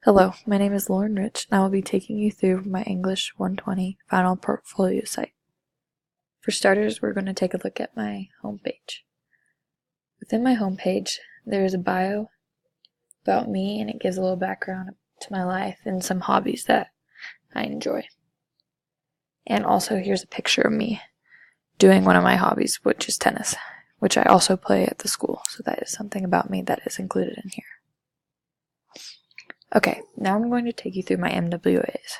Hello, my name is Lauren Rich, and I will be taking you through my English 120 final portfolio site. For starters, we're going to take a look at my homepage. Within my homepage, there is a bio about me, and it gives a little background to my life and some hobbies that I enjoy. And also, here's a picture of me doing one of my hobbies, which is tennis, which I also play at the school, so that is something about me that is included in here. Okay, now I'm going to take you through my MWAs.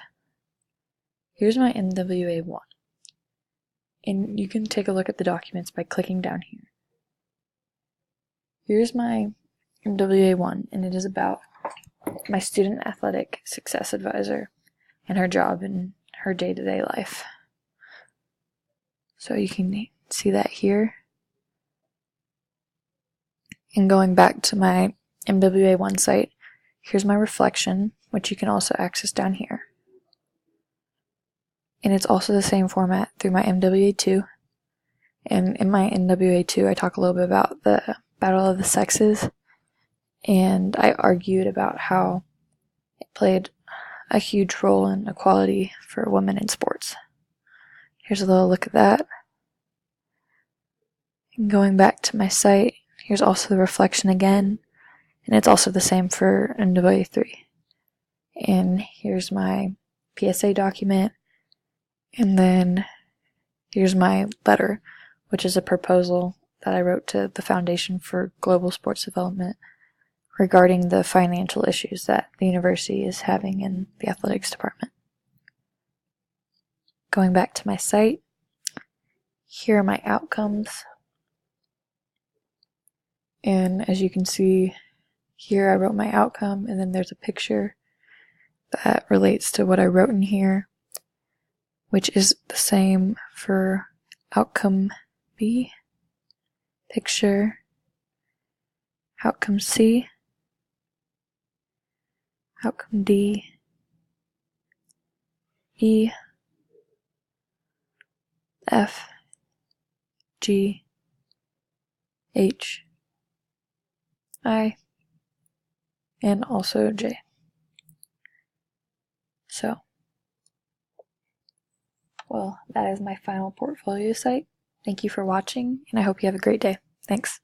Here's my MWA 1. And you can take a look at the documents by clicking down here. Here's my MWA 1, and it is about my student athletic success advisor and her job in her day-to-day life. So you can see that here. And going back to my MWA 1 site, here's my reflection, which you can also access down here. And it's also the same format through my MWA 2. And in my MWA 2, I talk a little bit about the Battle of the Sexes, and I argued about how it played a huge role in equality for women in sports. Here's a little look at that. And going back to my site, here's also the reflection again, and it's also the same for MWA 3. And here's my PSA document, and then here's my letter, which is a proposal that I wrote to the Foundation for Global Sports Development regarding the financial issues that the university is having in the athletics department. Going back to my site, here are my outcomes. And as you can see, here I wrote my outcome, and then there's a picture that relates to what I wrote in here, which is the same for outcome B, picture, outcome C, outcome D, E, F, G, H, I, and also J. So, well, that is my final portfolio site. Thank you for watching, and I hope you have a great day. Thanks.